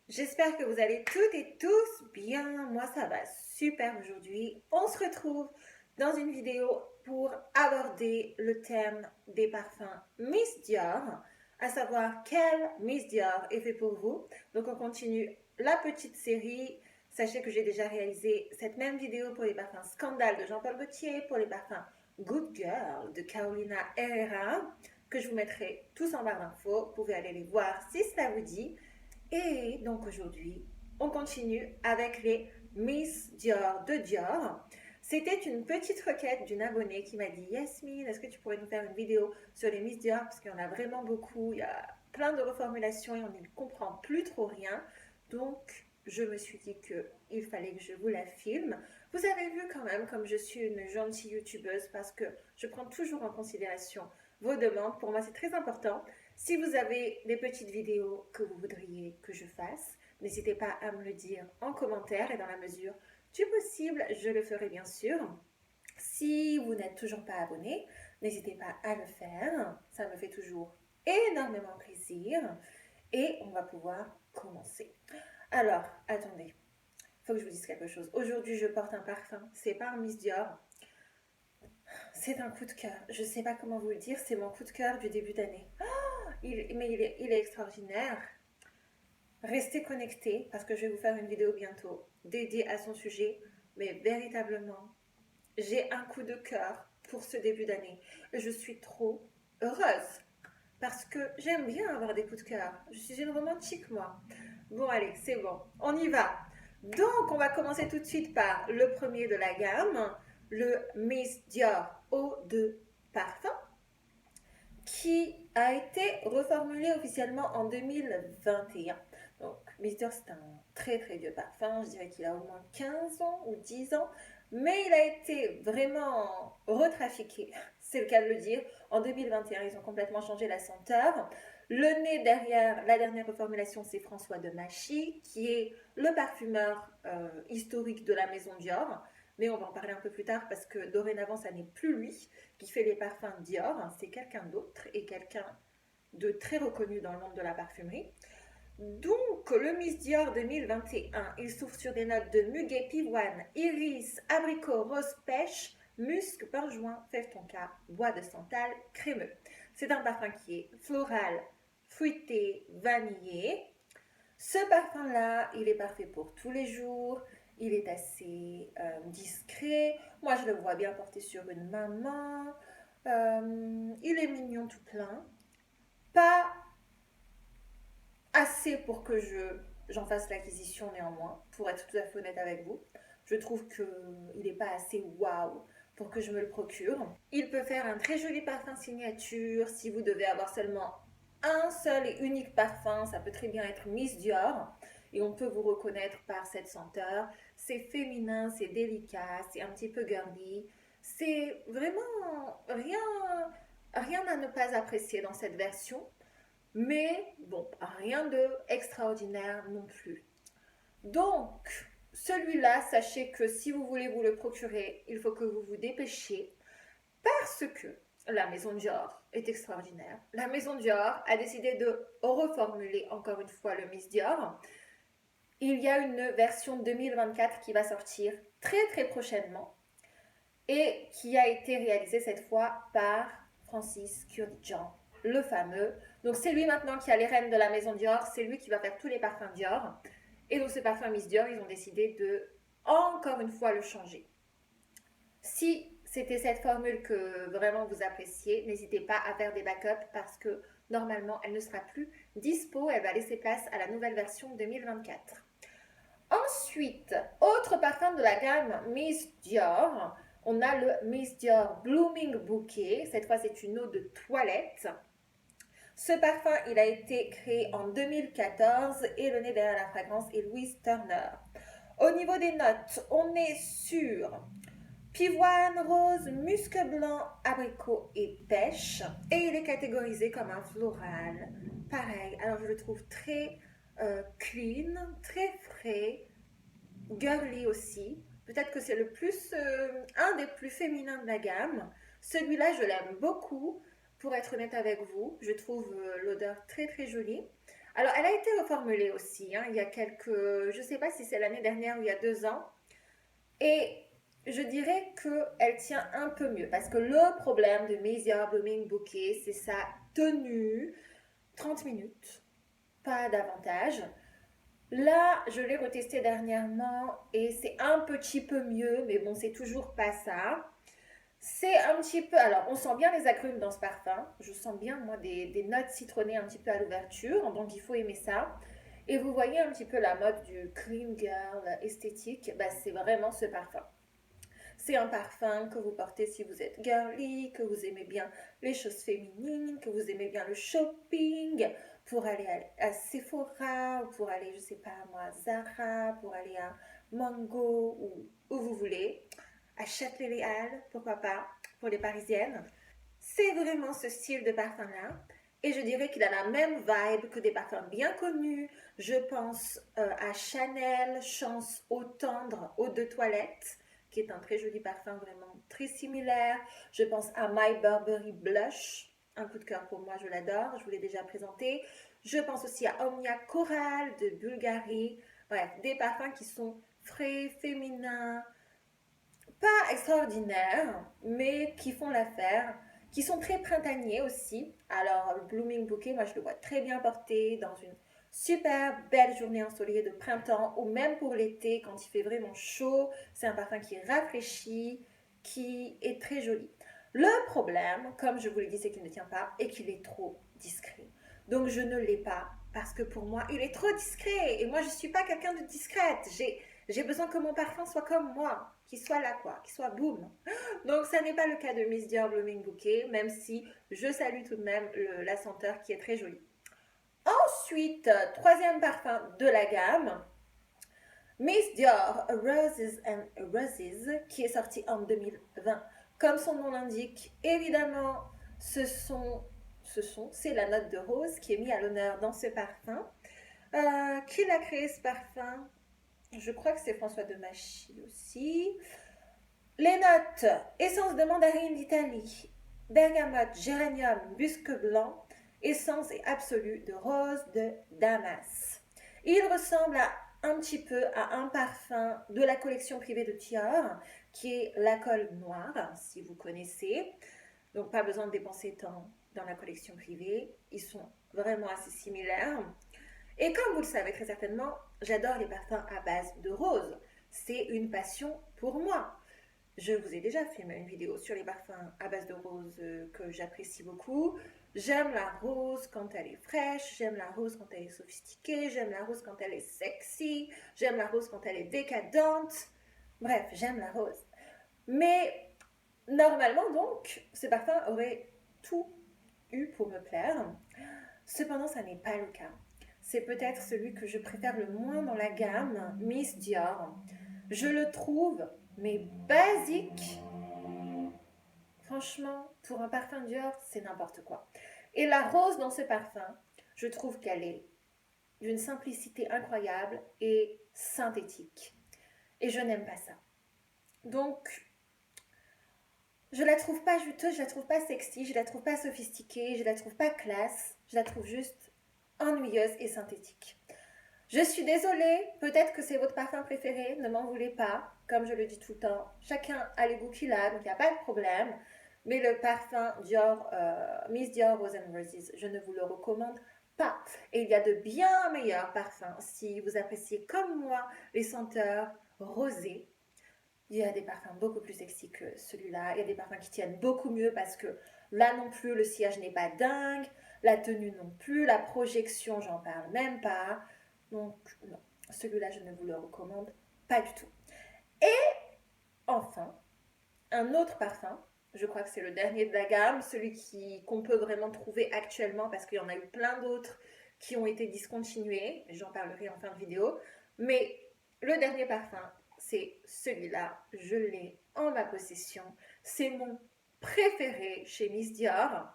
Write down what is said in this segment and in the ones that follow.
J'espère que vous allez toutes et tous bien. Moi, ça va super aujourd'hui. On se retrouve dans une vidéo pour aborder le thème des parfums Miss Dior, à savoir quel Miss Dior est fait pour vous. Donc, on continue la petite série. Sachez que j'ai déjà réalisé cette même vidéo pour les parfums Scandale de Jean-Paul Gaultier, pour les parfums Good Girl de Carolina Herrera, que je vous mettrai tous en barre d'infos. Vous pouvez aller les voir si cela vous dit. Et donc aujourd'hui, on continue avec les Miss Dior de Dior. C'était une petite requête d'une abonnée qui m'a dit Yasmine, est-ce que tu pourrais nous faire une vidéo sur les Miss Dior? Parce qu'il y en a vraiment beaucoup, il y a plein de reformulations et on n'y comprend plus trop rien. Donc, je me suis dit qu'il fallait que je vous la filme. Vous avez vu quand même comme je suis une gentille youtubeuse parce que je prends toujours en considération vos demandes. Pour moi, c'est très important. Si vous avez des petites vidéos que vous voudriez que je fasse, n'hésitez pas à me le dire en commentaire et dans la mesure du possible, je le ferai bien sûr. Si vous n'êtes toujours pas abonné, n'hésitez pas à le faire. Ça me fait toujours énormément plaisir. Et on va pouvoir commencer. Alors, attendez, il faut que je vous dise quelque chose. Aujourd'hui, je porte un parfum. C'est pas un Miss Dior. C'est un coup de cœur. Je ne sais pas comment vous le dire. C'est mon coup de cœur du début d'année. Mais il est extraordinaire. Restez connectés parce que je vais vous faire une vidéo bientôt dédiée à son sujet. Mais véritablement, j'ai un coup de cœur pour ce début d'année. Je suis trop heureuse parce que j'aime bien avoir des coups de cœur. Je suis une romantique, moi. Bon, allez, c'est bon. On y va. Donc, on va commencer tout de suite par le premier de la gamme, le Miss Dior Eau de Parfum, qui a été reformulé officiellement en 2021. Donc, Miss Dior, c'est un très très vieux parfum. Je dirais qu'il a au moins 15 ans ou 10 ans. Mais il a été vraiment retrafiqué, c'est le cas de le dire. En 2021, ils ont complètement changé la senteur. Le nez derrière la dernière reformulation, c'est François de Machy, qui est le parfumeur historique de la maison Dior. Mais on va en parler un peu plus tard parce que dorénavant, ça n'est plus lui qui fait les parfums Dior, c'est quelqu'un d'autre et quelqu'un de très reconnu dans le monde de la parfumerie. Donc, le Miss Dior 2021, il s'ouvre sur des notes de muguet, pivoine, iris, abricot, rose pêche, musc, benjoin, fève tonka, bois de santal, crémeux. C'est un parfum qui est floral, fruité, vanillé. Ce parfum-là, il est parfait pour tous les jours. Il est assez discret. Moi, je le vois bien porter sur une maman. Il est mignon tout plein. Pas assez pour que j'en fasse l'acquisition néanmoins, pour être tout à fait honnête avec vous. Je trouve qu'il n'est pas assez waouh pour que je me le procure. Il peut faire un très joli parfum signature si vous devez avoir seulement un seul et unique parfum. Ça peut très bien être Miss Dior et on peut vous reconnaître par cette senteur. C'est féminin, c'est délicat, c'est un petit peu girly. C'est vraiment rien à ne pas apprécier dans cette version. Mais bon, rien de extraordinaire non plus. Donc, celui-là, sachez que si vous voulez vous le procurer, il faut que vous vous dépêchiez parce que la maison Dior est extraordinaire. La maison Dior a décidé de reformuler encore une fois le Miss Dior. Il y a une version 2024 qui va sortir très très prochainement et qui a été réalisée cette fois par Francis Kurkdjian, le fameux. Donc c'est lui maintenant qui a les rênes de la maison Dior, c'est lui qui va faire tous les parfums Dior. Et donc ce parfum Miss Dior, ils ont décidé de encore une fois le changer. Si c'était cette formule que vraiment vous appréciez, n'hésitez pas à faire des backups parce que normalement elle ne sera plus dispo, elle va laisser place à la nouvelle version 2024. Ensuite, autre parfum de la gamme Miss Dior, on a le Miss Dior Blooming Bouquet. Cette fois, c'est une eau de toilette. Ce parfum, il a été créé en 2014 et le nez derrière la fragrance est Louise Turner. Au niveau des notes, on est sur pivoine, rose, musc blanc, abricot et pêche. Et il est catégorisé comme un floral. Pareil, alors je le trouve très clean, très frais, girly aussi. Peut-être que c'est un des plus féminins de la gamme. Celui-là, je l'aime beaucoup. Pour être honnête avec vous, je trouve l'odeur très très jolie. Alors, elle a été reformulée aussi, hein, il y a quelques, je ne sais pas si c'est l'année dernière ou il y a 2 ans. Et je dirais qu'elle tient un peu mieux parce que le problème de Miss Your Blooming Bouquet, c'est sa tenue, 30 minutes, pas davantage. Là, je l'ai retesté dernièrement et c'est un petit peu mieux, mais bon, c'est toujours pas ça. C'est un petit peu. Alors, on sent bien les agrumes dans ce parfum. Je sens bien, moi, des notes citronnées un petit peu à l'ouverture. Donc, il faut aimer ça. Et vous voyez un petit peu la mode du clean girl esthétique. Bah, c'est vraiment ce parfum. C'est un parfum que vous portez si vous êtes girly, que vous aimez bien les choses féminines, que vous aimez bien le shopping, pour aller à Sephora, ou pour aller, je sais pas moi, à Zara, pour aller à Mango, ou où vous voulez, à Châtelet-Les-Halles, pourquoi pas, pour les Parisiennes. C'est vraiment ce style de parfum-là. Et je dirais qu'il a la même vibe que des parfums bien connus. Je pense à Chanel, Chance Eau Tendre, Eau de Toilette, qui est un très joli parfum vraiment très similaire. Je pense à My Burberry Blush, un coup de cœur pour moi, je l'adore, je vous l'ai déjà présenté. Je pense aussi à Omnia Coral de Bulgarie. Bref, des parfums qui sont frais, féminins, pas extraordinaires, mais qui font l'affaire, qui sont très printaniers aussi. Alors, le Blooming Bouquet, moi, je le vois très bien porté dans une super belle journée ensoleillée de printemps ou même pour l'été quand il fait vraiment chaud. C'est un parfum qui rafraîchit, qui est très joli. Le problème, comme je vous l'ai dit, c'est qu'il ne tient pas et qu'il est trop discret. Donc, je ne l'ai pas parce que pour moi, il est trop discret. Et moi, je ne suis pas quelqu'un de discrète. J'ai besoin que mon parfum soit comme moi, qu'il soit là quoi, qu'il soit boum. Donc ça n'est pas le cas de Miss Dior Blooming Bouquet, même si je salue tout de même la senteur qui est très jolie. Ensuite, troisième parfum de la gamme, Miss Dior Roses and Roses, qui est sorti en 2020. Comme son nom l'indique, évidemment, c'est la note de rose qui est mise à l'honneur dans ce parfum. Qui l'a créé ce parfum? Je crois que c'est François de Machy aussi. Les notes: essence de mandarine d'Italie, bergamote, géranium, musc blanc, essence et absolue de rose de Damas. Il ressemble un petit peu à un parfum de la collection privée de Dior, qui est la colle noire, si vous connaissez. Donc pas besoin de dépenser tant dans la collection privée. Ils sont vraiment assez similaires. Et comme vous le savez très certainement, j'adore les parfums à base de rose. C'est une passion pour moi. Je vous ai déjà fait une vidéo sur les parfums à base de rose que j'apprécie beaucoup. J'aime la rose quand elle est fraîche, j'aime la rose quand elle est sophistiquée, j'aime la rose quand elle est sexy, j'aime la rose quand elle est décadente. Bref, j'aime la rose. Mais normalement donc, ce parfum aurait tout eu pour me plaire. Cependant, ça n'est pas le cas. C'est peut-être celui que je préfère le moins dans la gamme, Miss Dior. Je le trouve, mais basique. Franchement, pour un parfum Dior, c'est n'importe quoi. Et la rose dans ce parfum, je trouve qu'elle est d'une simplicité incroyable et synthétique. Et je n'aime pas ça. Donc, je la trouve pas juteuse, je la trouve pas sexy, je la trouve pas sophistiquée, je la trouve pas classe, je la trouve juste ennuyeuse et synthétique. Je suis désolée, peut-être que c'est votre parfum préféré, ne m'en voulez pas, comme je le dis tout le temps. Chacun a les goûts qu'il a, donc il n'y a pas de problème. Mais le parfum Dior, Miss Dior Rose and Roses, je ne vous le recommande pas. Et il y a de bien meilleurs parfums si vous appréciez comme moi les senteurs rosées. Il y a des parfums beaucoup plus sexy que celui-là. Il y a des parfums qui tiennent beaucoup mieux parce que là non plus, le sillage n'est pas dingue. La tenue non plus. La projection, j'en parle même pas. Donc, non. Celui-là, je ne vous le recommande pas du tout. Et enfin, un autre parfum. Je crois que c'est le dernier de la gamme. Celui qu'on peut vraiment trouver actuellement parce qu'il y en a eu plein d'autres qui ont été discontinués. J'en parlerai en fin de vidéo. Mais le dernier parfum, c'est celui-là. Je l'ai en ma possession. C'est mon préféré chez Miss Dior.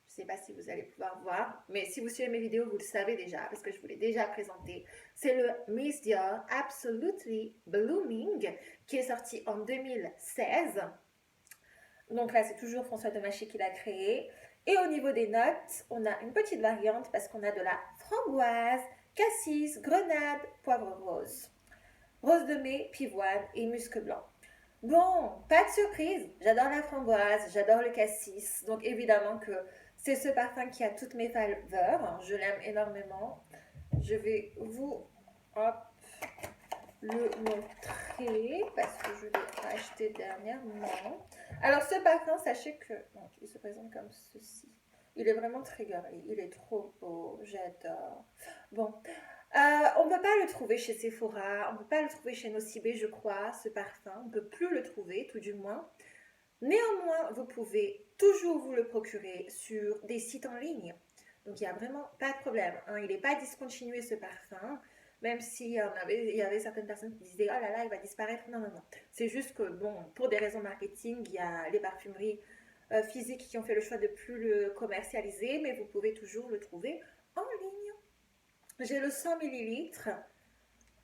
Je ne sais pas si vous allez pouvoir voir, mais si vous suivez mes vidéos, vous le savez déjà, parce que je vous l'ai déjà présenté. C'est le Miss Dior Absolutely Blooming, qui est sorti en 2016. Donc là, c'est toujours François Demachy qui l'a créé. Et au niveau des notes, on a une petite variante parce qu'on a de la framboise, cassis, grenade, poivre rose, rose de mai, pivoine et musc blanc. Bon, pas de surprise, j'adore la framboise, j'adore le cassis, donc évidemment que c'est ce parfum qui a toutes mes faveurs, je l'aime énormément. Je vais vous le montrer parce que je l'ai acheté dernièrement. Alors ce parfum, sachez que donc, il se présente comme ceci. Il est vraiment très girly, il est trop beau, j'adore. Bon, on ne peut pas le trouver chez Sephora, on ne peut pas le trouver chez Nocibé, je crois, ce parfum. On ne peut plus le trouver, tout du moins. Néanmoins, vous pouvez toujours vous le procurer sur des sites en ligne. Donc, il n'y a vraiment pas de problème. Hein. Il n'est pas discontinué, ce parfum. Même s'il y avait certaines personnes qui disaient « Oh là là, il va disparaître ». Non, non, non. C'est juste que, bon, pour des raisons marketing, il y a les parfumeries physiques qui ont fait le choix de ne plus le commercialiser, mais vous pouvez toujours le trouver en ligne. J'ai le 100 ml.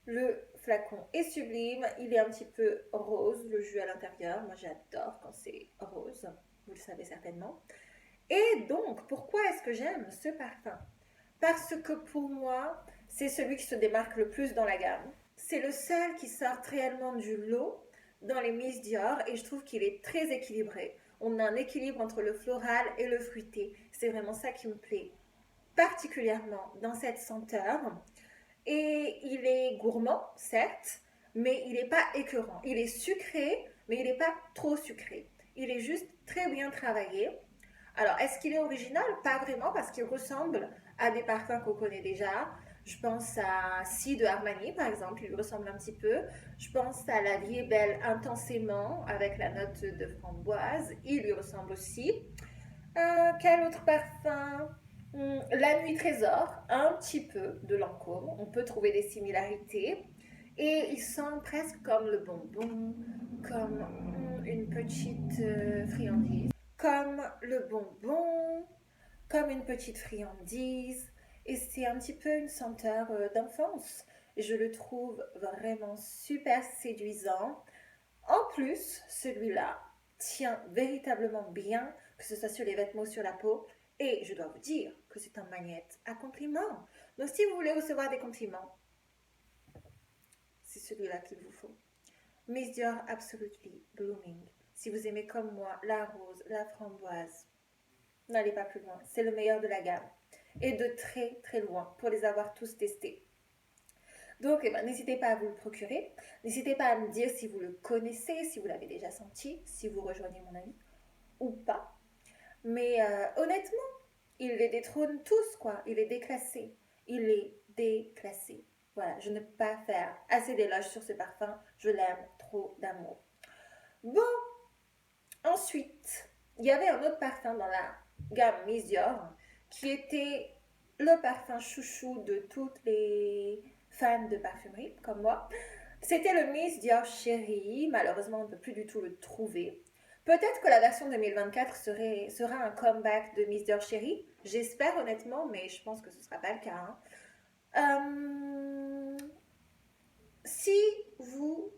Le flacon est sublime. Il est un petit peu rose, le jus à l'intérieur. Moi, j'adore quand c'est rose. Vous le savez certainement. Et donc, pourquoi est-ce que j'aime ce parfum? Parce que pour moi, c'est celui qui se démarque le plus dans la gamme. C'est le seul qui sort réellement du lot dans les Miss Dior et je trouve qu'il est très équilibré. On a un équilibre entre le floral et le fruité. C'est vraiment ça qui me plaît particulièrement dans cette senteur. Et il est gourmand, certes, mais il n'est pas écœurant. Il est sucré, mais il n'est pas trop sucré. Il est juste très bien travaillé. Alors, est-ce qu'il est original? Pas vraiment, parce qu'il ressemble à des parfums qu'on connaît déjà. Je pense à Si de Armani, par exemple, il lui ressemble un petit peu. Je pense à La Vie est belle intensément, avec la note de framboise. Il lui ressemble aussi. Quel autre parfum? La Nuit Trésor, un petit peu de Lancôme. On peut trouver des similarités. Et il sent presque comme le bonbon, comme une petite friandise. Comme le bonbon, comme une petite friandise. Et c'est un petit peu une senteur d'enfance. Je le trouve vraiment super séduisant. En plus, celui-là tient véritablement bien, que ce soit sur les vêtements ou sur la peau. Et je dois vous dire que c'est un magnète à compliments. Donc si vous voulez recevoir des compliments, c'est celui-là qu'il vous faut. Miss Dior Absolutely Blooming. Si vous aimez comme moi la rose, la framboise, n'allez pas plus loin. C'est le meilleur de la gamme. Et de très très loin pour les avoir tous testés. Donc, n'hésitez pas à vous le procurer. N'hésitez pas à me dire si vous le connaissez, si vous l'avez déjà senti, si vous rejoignez mon avis ou pas. Mais honnêtement, il les détrône tous, quoi. Il est déclassé. Il est déclassé. Voilà, je ne peux pas faire assez d'éloges sur ce parfum. Je l'aime trop d'amour. Bon, ensuite, il y avait un autre parfum dans la gamme Miss Dior qui était le parfum chouchou de toutes les fans de parfumerie comme moi. C'était le Miss Dior Chérie. Malheureusement, on ne peut plus du tout le trouver. Peut-être que la version 2024 sera un comeback de Miss Dior Chérie. J'espère honnêtement, mais je pense que ce ne sera pas le cas. Si vous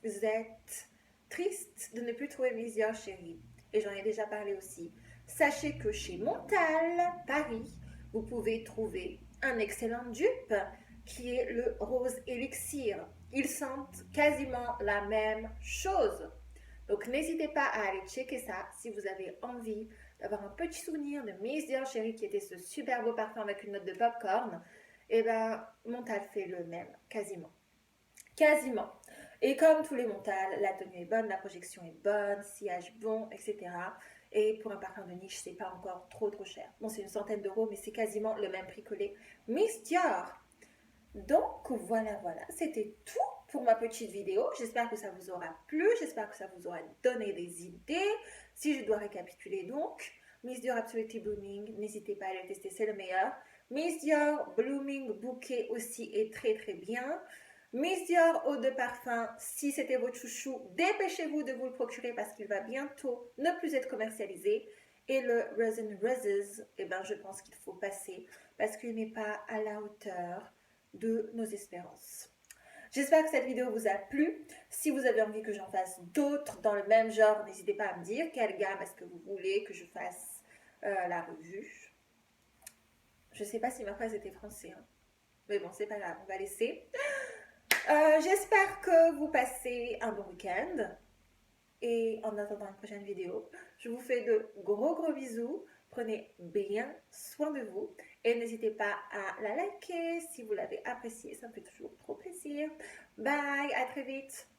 êtes triste de ne plus trouver Miss Dior Chérie, et j'en ai déjà parlé aussi, sachez que chez Montal, Paris, vous pouvez trouver un excellent dupe qui est le Rose Elixir. Ils sentent quasiment la même chose. Donc n'hésitez pas à aller checker ça si vous avez envie d'avoir un petit souvenir de Miss Dior Chérie qui était ce super beau parfum avec une note de popcorn. Et bien, Montal fait le même, quasiment. Quasiment. Et comme tous les Montal, la tenue est bonne, la projection est bonne, sillage bon, etc. Et pour un parfum de niche, c'est pas encore trop cher. Bon, c'est une centaine d'euros, mais c'est quasiment le même prix que les Miss Dior. Donc voilà, c'était tout pour ma petite vidéo. J'espère que ça vous aura plu, j'espère que ça vous aura donné des idées. Si je dois récapituler donc, Miss Dior Absolutely Blooming, n'hésitez pas à le tester, c'est le meilleur. Miss Dior Blooming Bouquet aussi est très très bien. Miss Dior Eau de Parfum, si c'était votre chouchou, dépêchez-vous de vous le procurer parce qu'il va bientôt ne plus être commercialisé. Et le Resin Roses, je pense qu'il faut passer parce qu'il n'est pas à la hauteur de nos espérances. J'espère que cette vidéo vous a plu. Si vous avez envie que j'en fasse d'autres dans le même genre, n'hésitez pas à me dire quelle gamme est-ce que vous voulez que je fasse la revue. Je sais pas si ma phrase était français, hein. Mais bon, c'est pas grave, on va laisser. J'espère que vous passez un bon week-end. Et en attendant la prochaine vidéo, je vous fais de gros bisous. Prenez bien soin de vous. Et n'hésitez pas à la liker si vous l'avez apprécié. Ça me fait toujours trop plaisir. Bye, à très vite.